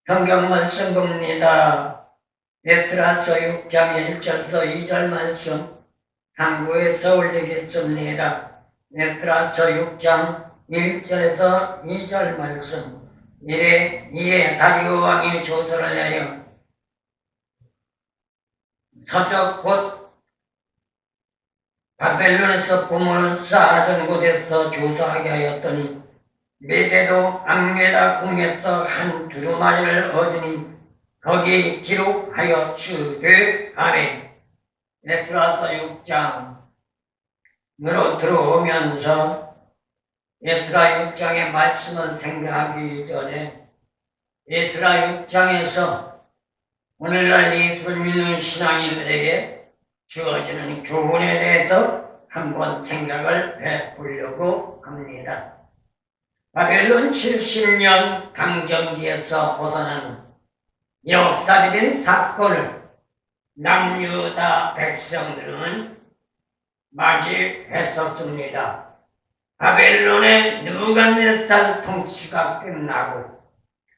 성경 말씀 봅니다. 에스라서 6장 1절서 2절 말씀 한국에서 올리겠습니다. 에스라서 6장 1절에서 2절 말씀. 이에 다리오 왕이 조서를 내려 서쪽 곧 바벨론에서 보물을 쌓아둔 곳에서 조사하게 하였더니 메대도 악메다 궁에서 한 두루마리를 얻으니 거기 기록하여 주되 아멘. 에스라서 6장으로 들어오면서 에스라 6장의 말씀을 생각하기 전에 에스라 6장에서 오늘날 예수를 믿는 신앙인들에게 주어지는 교훈에 대해서 한번 생각을 해보려고 합니다. 바벨론 70년 강점기에서 벗어나는 역사적인 사건을 남유다 백성들은 맞이했었습니다. 바벨론의 느부갓네살 통치가 끝나고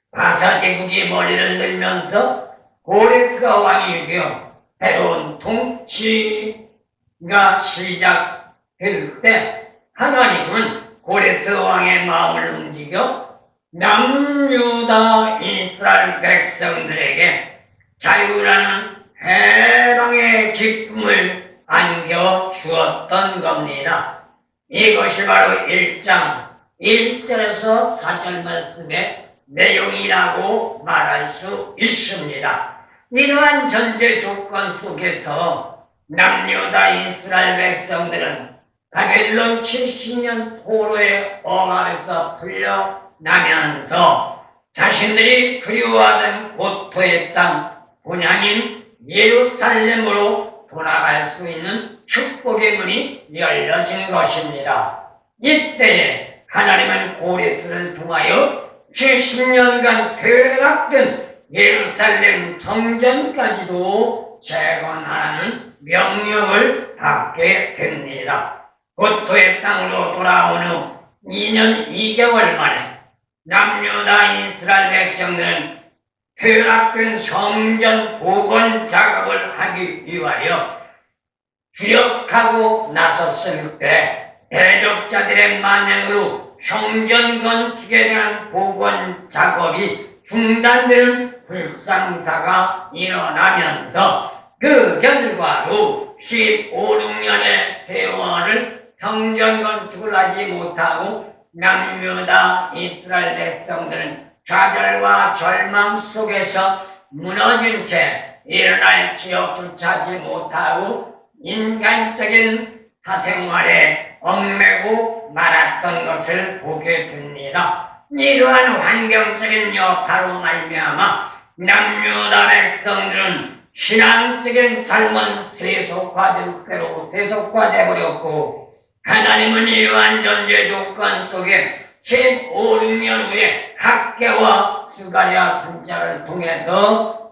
바사 제국이 머리를 들면서 고레스가 왕이 되어 새로운 통치가 시작될 때 하나님은 고레스 왕의 마음을 움직여 남유다 이스라엘 백성들에게 자유라는 해방의 기쁨을 안겨주었던 겁니다. 이것이 바로 1장 1절에서 4절 말씀의 내용이라고 말할 수 있습니다. 이러한 전제 조건 속에서 남유다 이스라엘 백성들은 바벨론 70년 포로의 억압에서 풀려나면서 자신들이 그리워하던 고토의 땅 본향인 예루살렘으로 돌아갈 수 있는 축복의 문이 열려진 것입니다. 이때에 하나님은 고레스를 통하여 70년간 퇴락된 예루살렘 성전까지도 재건하라는 명령을 받게 됩니다. 고토의 땅으로 돌아온 후 2년 2개월 만에 남유다 이스라엘 백성들은 퇴락된 성전 복원 작업을 하기 위하여 주력하고 나섰을 때 대적자들의 만행으로 성전 건축에 대한 복원 작업이 중단되는 불상사가 일어나면서 그 결과로 15, 16년의 세월을 성전 건축을 하지 못하고 남유다 이스라엘 백성들은 좌절과 절망 속에서 무너진 채 일어날 기억조차 하지 못하고 인간적인 사생활에 얽매고 말았던 것을 보게 됩니다. 이러한 환경적인 여파로 말미암아 남유다 백성들은 신앙적인 삶은 세속화될 대로 세속화되어버렸고 하나님은 이러한 전제 조건 속에 15, 16년 후에 학개와 스가랴 선지자를 통해서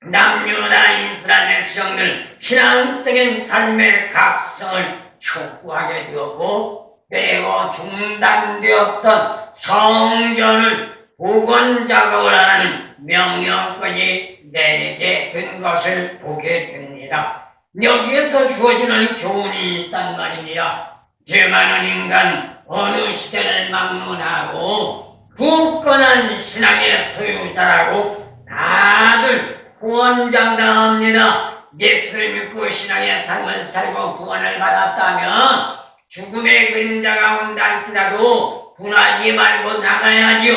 남유다 이스라엘 백성들 신앙적인 삶의 각성을 촉구하게 되었고 그리고 중단되었던 성전을 복원 작업을 하는 명령까지 내리게 된 것을 보게 됩니다. 여기에서 주어지는 교훈이 있단 말입니다. 죄 많은 인간 어느 시대를 막론하고 굳건한 신앙의 소유자라고 다들 구원장담합니다. 예수를 믿고 신앙의 삶을 살고 구원을 받았다면 죽음의 그림자가 온다 할지라도 분하지 말고 나가야지요.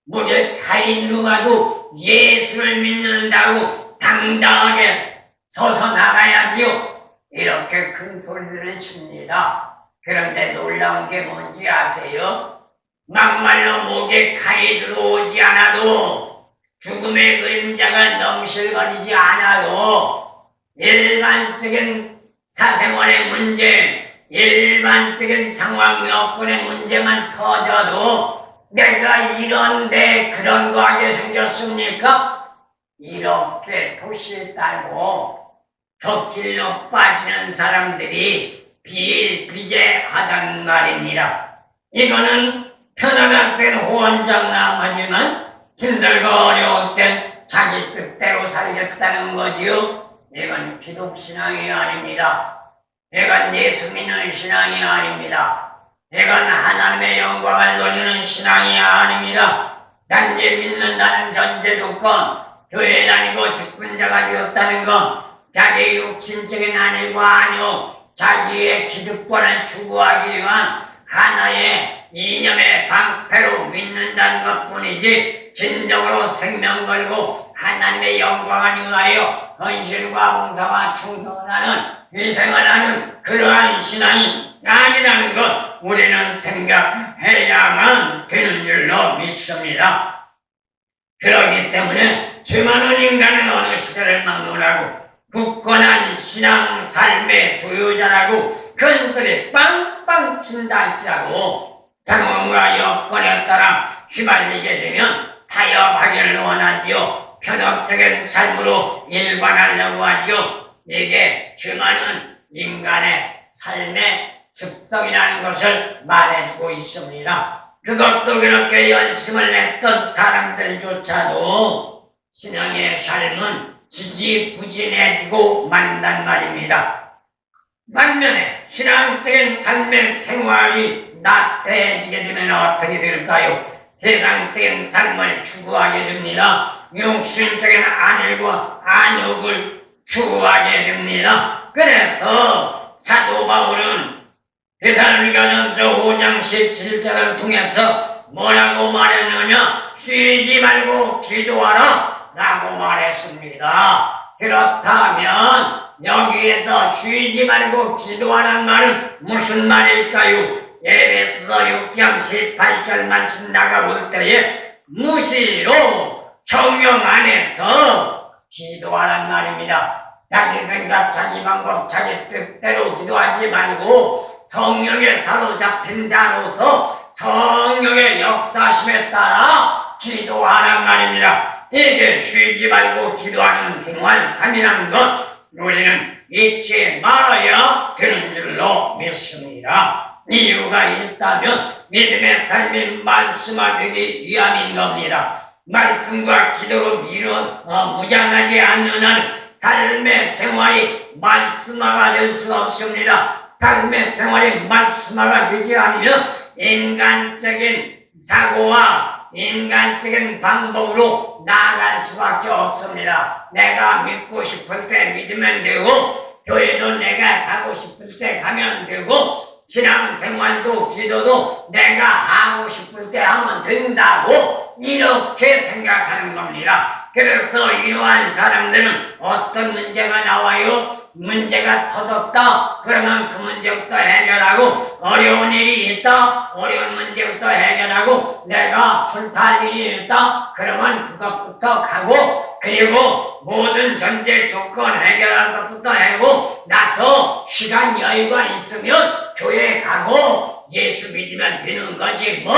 모데카이로 가도 예수를 믿는다고 당당하게 서서 나가야지요. 이렇게 큰 소리를 칩니다. 그런데 놀라운 게 뭔지 아세요? 막말로 목에 칼이 들어오지 않아도 죽음의 그림자가 넘실거리지 않아도 일반적인 사생활의 문제, 일반적인 상황 여건의 문제만 터져도 내가 이런데 그런 거 하게 생겼습니까? 이렇게 도시에 따고 덕길로 빠지는 사람들이 비일비재하단 말입니다. 이거는 편안하게 호언장담하지만 힘들고 어려울 땐 자기 뜻대로 살겠다는 거지요. 이건 기독신앙이 아닙니다. 이건 예수 믿는 신앙이 아닙니다. 이건 하나님의 영광을 돌리는 신앙이 아닙니다. 단지 믿는다는 전제 조건, 교회 다니고 직분자가 되었다는 것, 자기의 육신적인 안일과 아니오 자기의 기득권을 추구하기 위한 하나의 이념의 방패로 믿는다는 것뿐이지 진정으로 생명 걸고 하나님의 영광을 위하여 헌신과 봉사와 충성을 하는 희생을 하는 그러한 신앙이 아니라는 것 우리는 생각해야만 되는 줄로 믿습니다. 그렇기 때문에 죄 많은 인간은 어느 시대를 막론하고 굳건한 신앙 삶의 소유자라고 큰 소리 빵빵 친다 할지라도 상황과 여건에 따라 휘말리게 되면 타협하기를 원하지요. 편협적인 삶으로 일관하려고 하지요. 이게 죄 많은 인간의 삶의 습성이라는 것을 말해주고 있습니다. 그것도 그렇게 열심을 냈던 사람들조차도 신앙의 삶은 지지부진해지고 만단 말입니다. 반면에 신앙적인 삶의 생활이 나태해지게 되면 어떻게 될까요? 세상적인 삶을 추구하게 됩니다. 육신적인 안일과 안욕을 추구하게 됩니다. 그래서 사도 바울은 데살로니가전서 5장 17절을 통해서 뭐라고 말했느냐? 쉬지 말고 기도하라 라고 말했습니다. 그렇다면 여기에서 쉬지 말고 기도하라는 말은 무슨 말일까요? 에베소서 6장 18절 말씀 나가볼 때에 무시로 성령 안에서 기도하란 말입니다. 자기 생각, 자기 방법, 자기 뜻대로 기도하지 말고 성령에 사로잡힌 자로서 성령의 역사심에 따라 기도하란 말입니다. 이게 쉬지 말고 기도하는 생활 삶이라는 것 우리는 잊지 말아야 되는 줄로 믿습니다. 이유가 있다면 믿음의 삶이 말씀하기 위함인 겁니다. 말씀과 기도로 무장하지 않는 한 삶의 생활이 말씀화가 될 수 없습니다. 삶의 생활이 말씀화가 되지 않으면 인간적인 사고와 인간적인 방법으로 나아갈 수밖에 없습니다. 내가 믿고 싶을 때 믿으면 되고 교회도 내가 가고 싶을 때 가면 되고 신앙생활도 기도도 내가 하고 싶을 때 하면 된다고 이렇게 생각하는 겁니다. 그래서 이러한 사람들은 어떤 문제가 나와요? 문제가 터졌다. 그러면 그 문제부터 해결하고 어려운 일이 있다. 어려운 문제부터 해결하고 내가 불타할 일이 있다. 그러면 그것부터 가고 그리고 모든 전제 조건 해결할 것부터 하고 나서 시간 여유가 있으면 교회 가고 예수 믿으면 되는 거지 뭐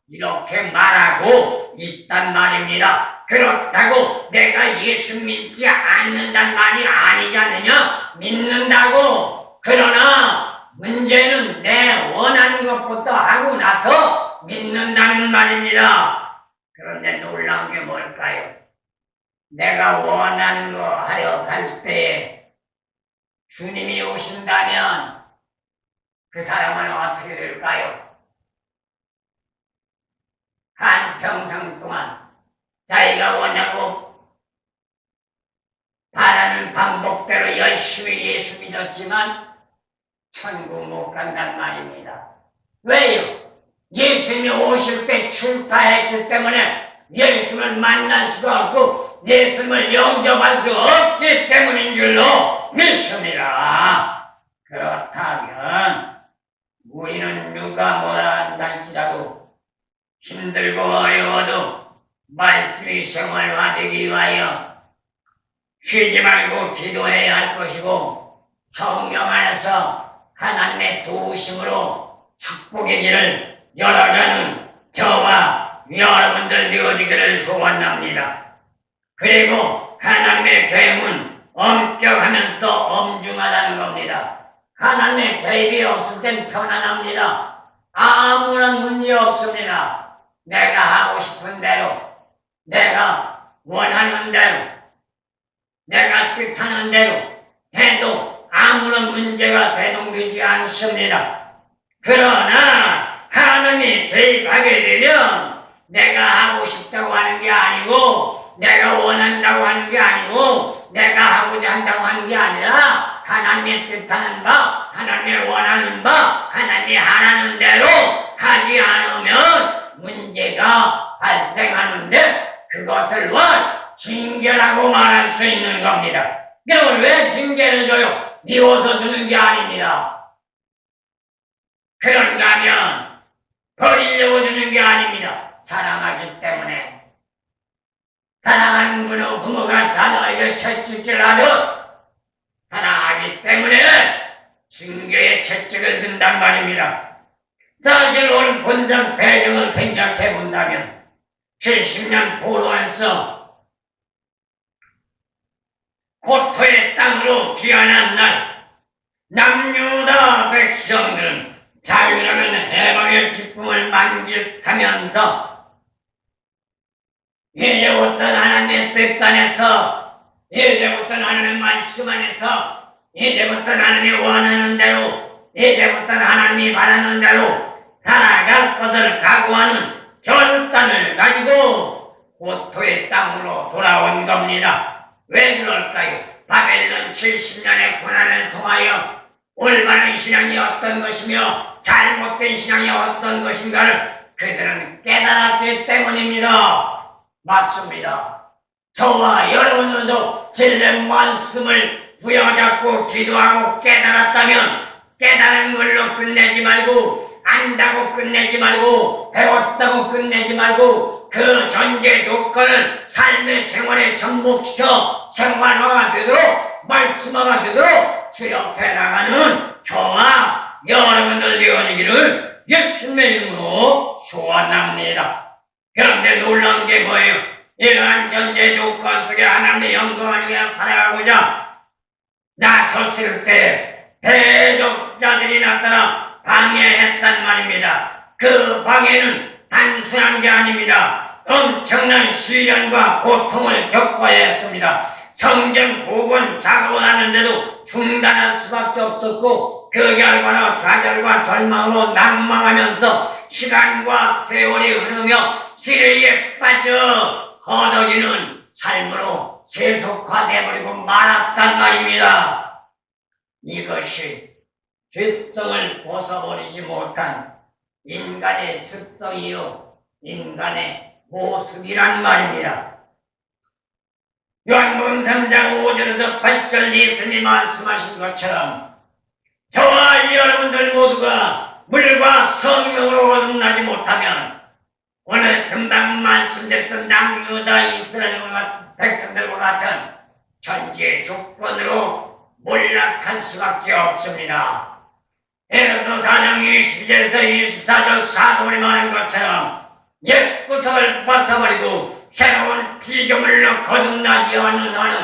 이렇게 말하고 있단 말입니다. 그렇다고 내가 예수 믿지 않는단 말이 아니지 않느냐? 믿는다고. 그러나 문제는 내 원하는 것부터 하고 나서 믿는다는 말입니다. 그런데 놀라운 게 뭘까요? 내가 원하는 거 하려 갈 때 주님이 오신다면 그 사람은 어떻게 될까요? 한평생 동안 자기가 원하고 바라는 방법대로 열심히 예수 믿었지만 천국 못 간단 말입니다. 왜요? 예수님이 오실 때 출타했기 때문에 예수님을 만날 수가 없고 예수님을 영접할 수 없기 때문인 줄로 믿습니다. 그렇다면 우리는 누가 뭐라 한다 할지라도 힘들고 어려워도 말씀이 생활화되기 위하여 쉬지 말고 기도해야 할 것이고 성령 안에서 하나님의 도우심으로 축복의 길을 열어가는 저와 여러분들 되어지기를 소원합니다. 그리고 하나님의 개입은 엄격하면서도 엄중하다는 겁니다. 하나님의 개입이 없을 땐 편안합니다. 아무런 문제 없습니다. 내가 하고 싶은 대로 내가 원하는 대로, 내가 뜻하는 대로 해도 아무런 문제가 대동되지 않습니다. 그러나 하나님이 개입하게 되면 내가 하고 싶다고 하는 게 아니고, 내가 원한다고 하는 게 아니고, 내가 하고자 한다고 하는 게 아니라 하나님의 뜻하는 바, 하나님의 원하는 바, 하나님이 하라는 대로 하지 않으면 문제가 발생하는데, 그것을 징계라고 말할 수 있는 겁니다. 그럼 왜 징계를 줘요? 미워서 주는 게 아닙니다. 그런가 하면 버리려고 주는 게 아닙니다. 사랑하기 때문에. 사랑하는 분의 부모가 자녀에게 채찍질 하듯 사랑하기 때문에 징계의 채찍을 든단 말입니다. 사실 오늘 본장 배경을 생각해 본다면 70년 포로에서 고토의 땅으로 귀환한 날 남유다 백성들은 자유라는 해방의 기쁨을 만끽하면서 이제부터 하나님의 뜻 안에서, 이제부터 하나님의 말씀 안에서, 이제부터 하나님이 원하는 대로, 이제부터 하나님이 바라는 대로 살아갈 것을 각오하는 결단을 가지고 고토의 땅으로 돌아온 겁니다. 왜 그럴까요? 바벨론 70년의 고난을 통하여 올바른 신앙이 어떤 것이며 잘못된 신앙이 어떤 것인가를 그들은 깨달았기 때문입니다. 맞습니다. 저와 여러분들도 진리의 말씀을 부여잡고 기도하고 깨달았다면 깨달은 걸로 끝내지 말고, 안다고 끝내지 말고, 배웠다고 끝내지 말고 그 전제 조건을 삶의 생활에 접목시켜 생활화가 되도록, 말씀화가 되도록 수렵해 나가는 저와 여러분들 되어지기를 예수님의 이름으로 소원합니다. 그런데 놀라운 게 뭐예요? 이러한 전제 조건 속에 하나님의 영광을 위해 살아가고자 나섰을 때 대적자들이 나타나 방해했단 말입니다. 그 방해는 단순한 게 아닙니다. 엄청난 시련과 고통을 겪어야 했습니다. 성경 복음 작업을 하는데도 중단할 수밖에 없었고, 그 결과로 좌절과 절망으로 낭망하면서 시간과 세월이 흐르며 시리에 빠져 허덕이는 삶으로 세속화되어버리고 말았단 말입니다. 이것이 죄성을 벗어버리지 못한 인간의 습성이요, 인간의 모습이란 말입니다. 요한복음 3장 5절에서 8절 예수님이 말씀하신 것처럼 저와 여러분들 모두가 물과 성령으로 거듭나지 못하면 오늘 금방 말씀드렸던 남유다 이스라엘 백성들과 같은 전제 조건으로 몰락할 수밖에 없습니다. 에베소 4장 22절에서 24절 사도들이 말한 것처럼 옛 구석을 벗어버리고 새로운 피조물로 거듭나지 않는 한은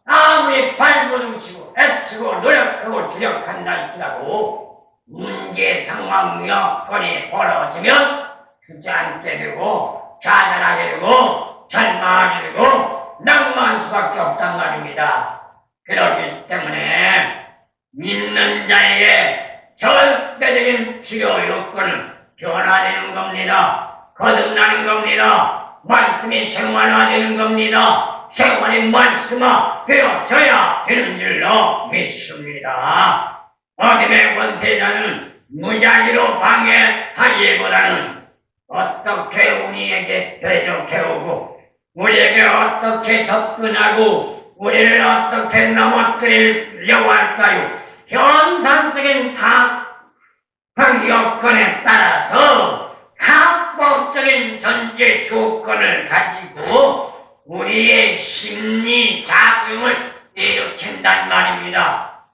아무리 발버둥치고 애쓰고 노력하고 주력한다 할지라도 문제 상황 여건이 벌어지면 크지 않게 되고 좌절하게 되고 절망하게 되고 낭만할 수밖에 없단 말입니다. 그렇기 때문에 믿는 자에게 절대적인 치료 요건은 변화되는 겁니다. 거듭나는 겁니다. 말씀이 생활화되는 겁니다. 생활이 말씀화 되어져야 되는 줄로 믿습니다. 어둠의 권세자는 무작위로 방해하기보다는 어떻게 우리에게 대적해오고 우리에게 어떻게 접근하고 우리를 어떻게 넘어뜨리려고 할까요? 현상적인 다방 여건에 따라서 합법적인 전제 조건을 가지고 우리의 심리 작용을 일으킨단 말입니다.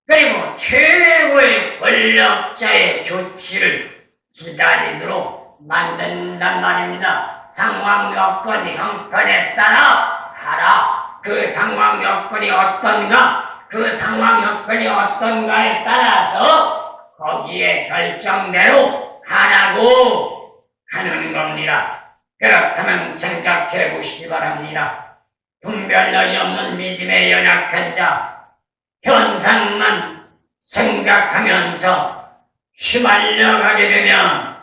그리고 최고의 권력자의 조치를 기다리도록 만든단 말입니다. 상황 여건 형편에 따라 하라. 그 상황 여건이 어떤가? 그 상황 여건이 어떤가에 따라서 거기에 결정대로 하라고 하는 겁니다. 그렇다면 생각해 생각해 보시기 바랍니다. 분별력이 없는 믿음에 연약한 자, 현상만 생각하면서 휘말려 가게 되면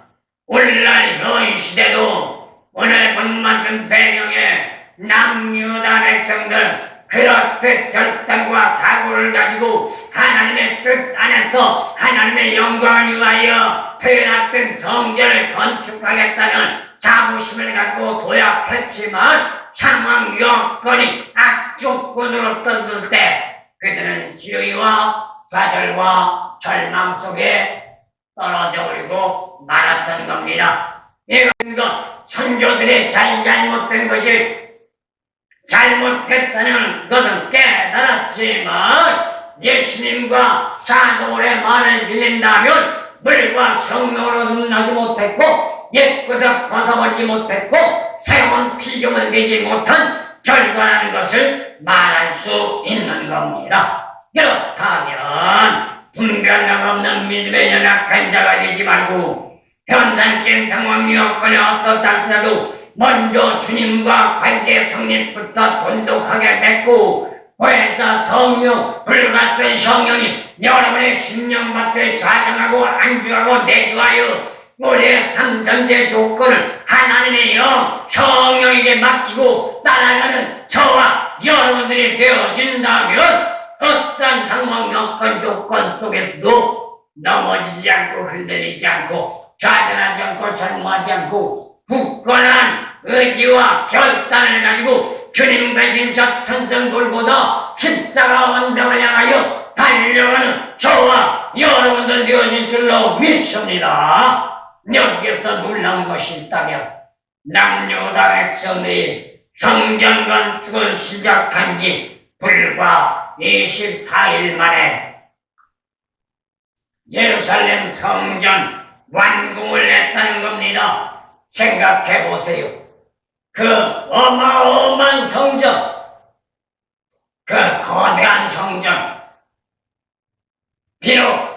오늘날 현 시대도 오늘 본 말씀 배경에 남유다 백성들 그렇듯 결단과 각오를 가지고 하나님의 뜻 안에서 하나님의 영광을 위하여 태어났던 성전을 건축하겠다는 자부심을 가지고 도약했지만 상황 여건이 악조건으로 떨어질 때 그들은 지의와 좌절과 절망 속에 떨어져 버리고 말았던 겁니다. 이건 선조들의 잘못된 것이 잘못했다는 것은 깨달았지만 예수님과 사도의 말을 빌린다면 물과 성령으로 흠나지 못했고 옛것을 벗어버리지 못했고 새로운 피조물 되지 못한 결과라는 것을 말할 수 있는 겁니다. 그렇다면 분별력 없는 믿음에 연약한 자가 되지 말고 현상적인 상황 여건이 어떻다 할지라도 먼저 주님과 관계 성립부터 돈독하게 맺고 회사 성령 불같은 성령이 여러분의 심령밭을 좌정하고 안주하고 내주하여 우리의 삼전제 조건을 하나님의 영 성령에게 맡기고 따라가는 저와 여러분들이 되어진다면 어떤 상황 여건 조건 속에서도 넘어지지 않고 흔들리지 않고 좌절하지 않고 절망하지 않고 굳건한 의지와 결단을 가지고 주님 대신 저 천정돌보다 십자가 원당을 향하여 달려가는 저와 여러분들 되어진 줄로 믿습니다. 여기에서 놀라운 것이 있다면 남유다 백성들이 성전 건축을 시작한 지 불과 24일 만에 예루살렘 성전 완공을 했다는 겁니다. 생각해 보세요. 그 어마어마한 성전, 그 거대한 성전, 비록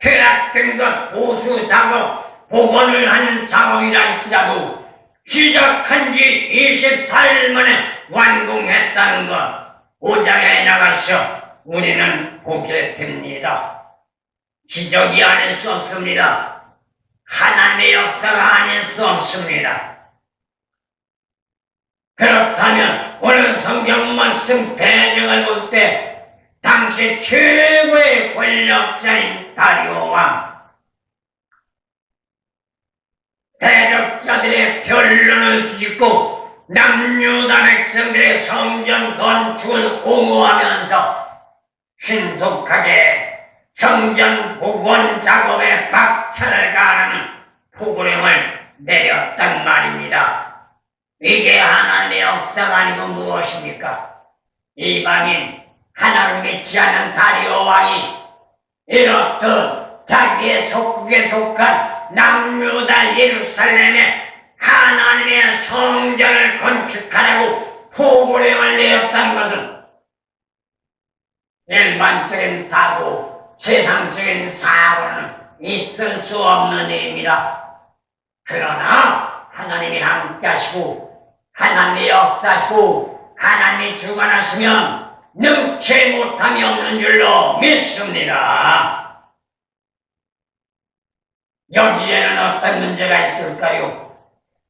퇴락된 것 보수 작업, 복원을 하는 작업이라 할지라도 시작한 지 24일 만에 완공했다는 것, 오장에 나가서 우리는 보게 됩니다. 기적이 아닐 수 없습니다. 하나님의 역사가 아닐 수 없습니다. 그렇다면 오늘 성경 말씀 배경을 볼 때 당시 최고의 권력자인 다리오 왕, 대적자들의 변론을 뒤집고 남유다 백성들의 성전 건축을 옹호하면서 신속하게 성전 복원 작업에 박차를 가하는 프로그램을 내렸단 말입니다. 이게 하나님의 역사가 아니고 무엇입니까? 이방인 하나를 믿지 않는 다리오 왕이 이렇듯 자기의 속국에 속한 남유다 예루살렘에 하나님의 성전을 건축하려고 프로그램을 내었다는 것은 일반적인 사고, 세상적인 사고는 있을 수 없는 일입니다. 그러나 하나님이 함께 하시고 하나님이 역사하시고 하나님이 주관하시면 능치 못함이 없는 줄로 믿습니다. 여기에는 어떤 문제가 있을까요?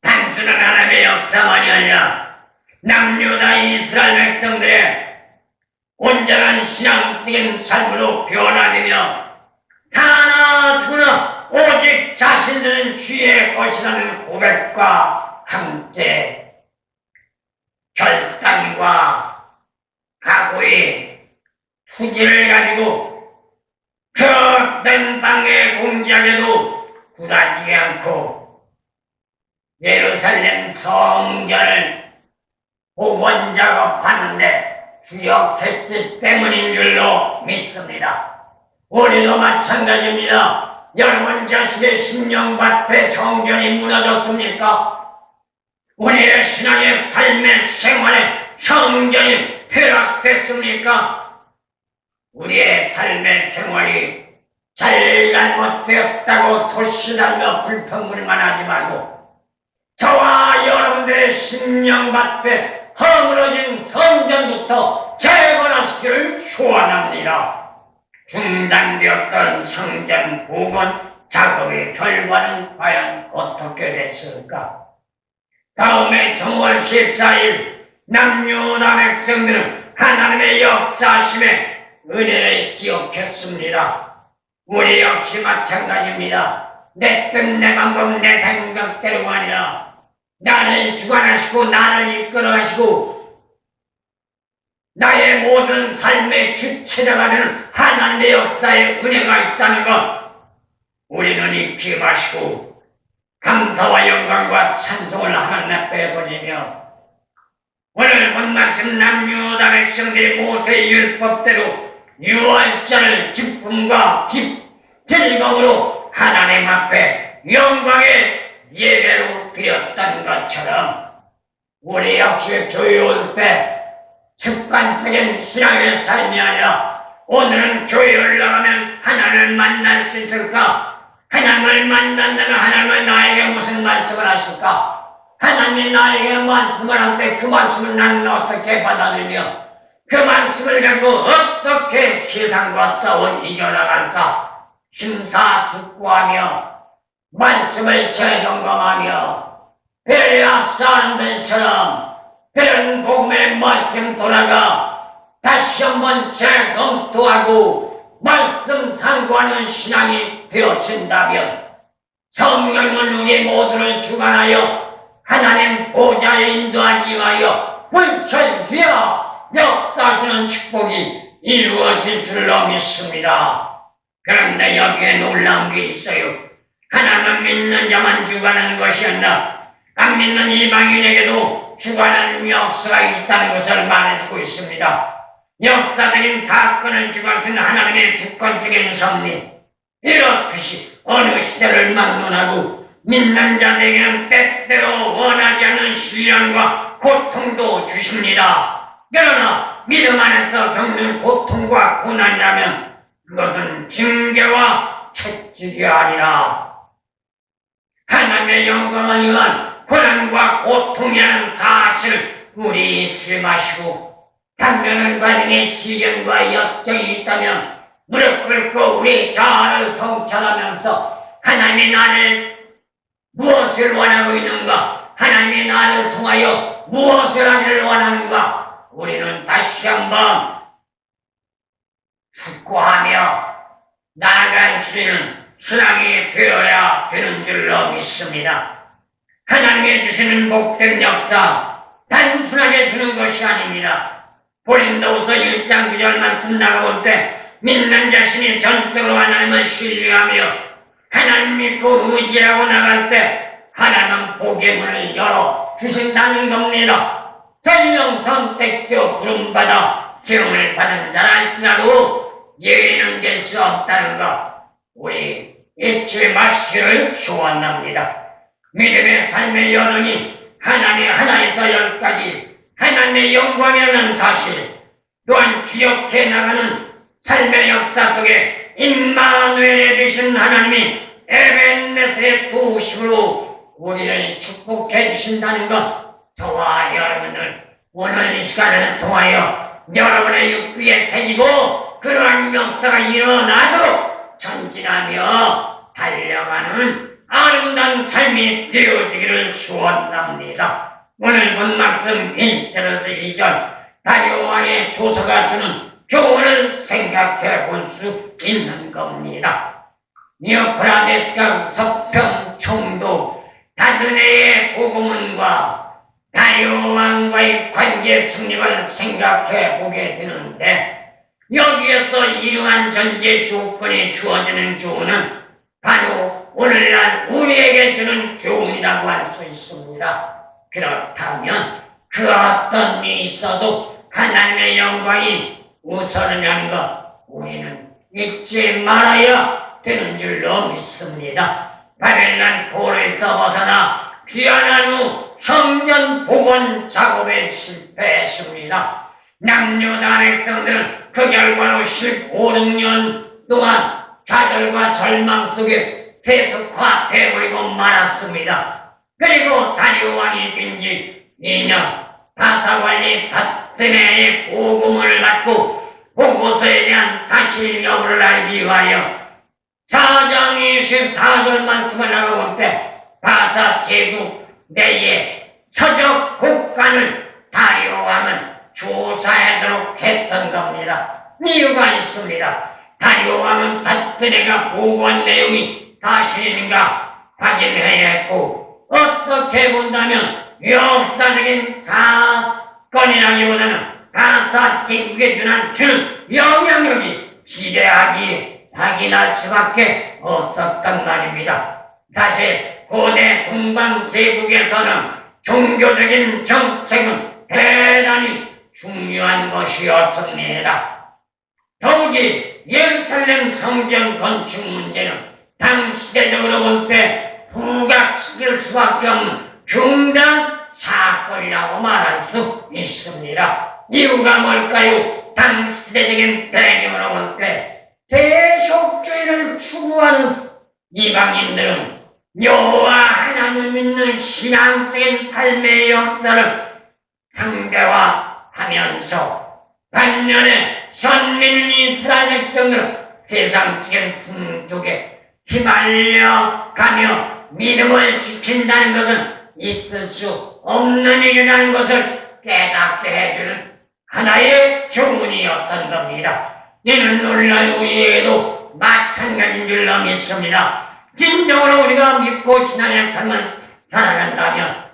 단순한 하나님의 역사만이 아니라 남유다 이스라엘 백성들의 온전한 신앙적인 삶으로 변화되며 하나 누구나 오직 자신들은 주의 것이라는 고백과 함께 결단과 각오의 투지를 가지고 그 어떤 방해 공작에도 굴하지 않고 예루살렘 성전을 복원 작업하는데 주력했기 때문인 줄로 믿습니다. 우리도 마찬가지입니다. 여러분 자신의 심령밭에 성전이 무너졌습니까? 우리의 신앙의 삶의 생활에 성전이 퇴락됐습니까? 우리의 삶의 생활이 잘못되었다고 토시하며 불평불만 하지 말고 저와 여러분들의 심령밭에 허물어진 성전부터 재건하시기를 소원합니다. 중단되었던 성전 복원 작업의 결과는 과연 어떻게 됐을까? 다음에 정월 14일 남유다 백성들은 하나님의 역사하심에 은혜를 기억했습니다. 우리 역시 마찬가지입니다. 내 뜻, 내 방법, 내 생각대로가 아니라 나를 주관하시고 나를 이끌어가시고 나의 모든 삶의 주체자가 되는 하나님의 역사에 은혜가 있다는 것 우리는 잊지 마시고 감사와 영광과 찬송을 하나님 앞에 돌리며 오늘 본 말씀 남유다 백성들이 모세의 율법대로 유월절을 기쁨과 즐거움으로 하나님 앞에 영광의 예배로 드렸던 것처럼 우리 역시 교회 올 때 습관적인 신앙의 삶이 아니라 오늘은 교회를 나가면 하나님을 만날 수 있을까? 하나님을 만난다면 하나님은 나에게 무슨 말씀을 하실까? 하나님이 나에게 말씀을 할 때 그 말씀을 나는 어떻게 받아들이며 그 말씀을 가지고 어떻게 세상과 싸워 이겨나갈까? 심사숙고하며 말씀을 재점검하며 베레아 사람들처럼 그런 복음의 말씀 돌아가 다시 한번 재검토하고 말씀 상고하는 신앙이 되어진다면 성령은 우리 모두를 주관하여 하나님 보좌에 인도하기 위하여 불철주야 역사하시는 축복이 이루어질 줄로 믿습니다. 그런데 여기에 놀라운 게 있어요. 하나님은 믿는 자만 주관하는 것이 아니라 안 믿는 이방인에게도 주관하는 역사가 있다는 것을 말해주고 있습니다. 역사적인 사건을 주관하시는 하나님의 주권적인 섭리 이렇듯이 어느 시대를 막론하고 믿는 자들에게는 때때로 원하지 않는 시련과 고통도 주십니다. 그러나 믿음 안에서 겪는 고통과 고난이라면 그것은 징계와 채찍이 아니라 하나님의 영광을 위한 고난과 고통이라는 사실을 우리 잊지 마시고 단면한 과정에 시련과 역경이 있다면 무릎 꿇고 우리 자아를 성찰하면서 하나님이 나를 무엇을 원하고 있는가? 하나님이 나를 통하여 무엇을 하기를 원하는가? 우리는 다시 한번 숙고하며 나아갈 수 있는 신앙이 되어야 되는 줄로 믿습니다. 하나님이 주시는 복된 역사 단순하게 주는 것이 아닙니다. 고린도후서 1장 9절 말씀 나가볼 때 믿는 자신이 전적으로 하나님을 신뢰하며 하나님 믿고 의지하고 나갈 때 하나님은 복의 문을 열어 주신다는 겁니다. 설령 선택되어 부름받아 기름을 받은 자랄지라도 예외는 될 수 없다는 것 우리 잊지 마시기를 소원합니다. 믿음의 삶의 여정이 하나님 하나에서 열까지 하나님의 영광이라는 사실 또한 기억해 나가는 삶의 역사 속에 임마누엘에 되신 하나님이 에벤네스의 도우심으로 우리를 축복해 주신다는 것 저와 여러분을 오늘 이 시간을 통하여 여러분의 육비에 새기고 그러한 역사가 일어나도록 전진하며 달려가는 아름다운 삶이 되어지기를 소원합니다. 오늘 본 말씀 1절에서 2절 다리오 왕의 조서가 주는 교훈을 생각해 볼 수 있는 겁니다. 미오프라데스가 서평 총독 다드네의 보고문과 다리오 왕과의 관계 성립을 생각해 보게 되는데 여기에서 이러한 전제 조건이 주어지는 교훈은 바로 오늘날 우리에게 주는 교훈이라고 할 수 있습니다. 그렇다면 그 어떤 일이 있어도 하나님의 영광이 우선이라는 것 우리는 잊지 말아야 되는 줄로 믿습니다. 바벨론 포로에서 벗어나 귀환한 후 성전 복원 작업에 실패했습니다. 남유다 백성들은 그 결과로 15년 동안 좌절과 절망 속에 세속화되어버리고 말았습니다. 그리고 다리오 왕이 된 지 2년 바사관리 바뜨네의 보금을 받고 보고서에 대한 사실 여부를 알기 위하여 4장 24절 말씀을 나가볼 때 바사 제국 내에 서적 국간을 다리오 왕은 조사하도록 했던 겁니다. 이유가 있습니다. 다리오 왕은 바뜨네가 보고한 내용이 사실인가 확인해야 했고, 어떻게 본다면 역사적인 사건이라기보다는 바사 제국에 주는 영향력이 지대하기 확인할 수밖에 없었단 말입니다. 사실 고대 동방 제국에서는 종교적인 정책은 대단히 중요한 것이었습니다. 더욱이 예루살렘 성전 건축 문제는 당시대적으로 볼 때 부각시킬 수밖에 없는 중대한 사건이라고 말할 수 있습니다. 이유가 뭘까요? 당시대적인 배경으로 볼 때 세속주의를 추구하는 이방인들은 여호와 하나님을 믿는 신앙적인 삶의 역사를 상대화하면서 반면에 현민 이스라엘 백성들은 세상적인 풍족에 휘말려가며 믿음을 지킨다는 것은 있을 수 없는 일이라는 것을 깨닫게 해주는 하나의 교훈이었던 겁니다. 이는 놀라운 이에도 마찬가지인 줄로 믿습니다. 진정으로 우리가 믿고 신앙의 삶을 살아간다면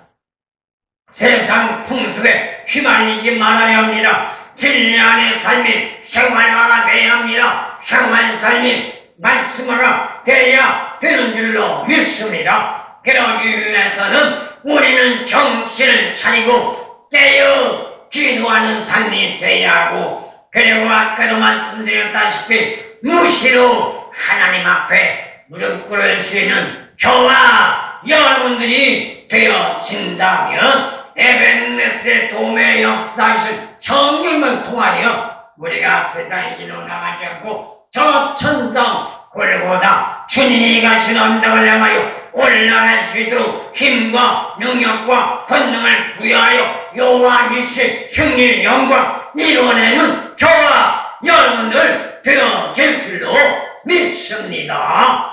세상 풍습에 휘말리지 말아야 합니다. 진리 안의 삶이 생활화가 되어야 합니다. 생활 삶이 말씀화가 되어야 되는 줄로 믿습니다. 그러기 위해서는 우리는 정신을 차리고 깨어 기도하는 삶이 되어야 하고, 그리고 아까도 말씀드렸다시피 무시로 하나님 앞에 무릎 꿇을 수 있는 저와 여러분들이 되어진다면 에벤네스의 도움의 역사이신 성경을 통하여 우리가 세상에 길로 나가지 않고 저 천성 골고다 주님이 가신 언덕을 향하여 올라갈 수 있도록 힘과 능력과 권능을 부여하여 여호와 일시 승리 영광 이뤄내는 저와 여러분들 되어질 줄로 믿습니다.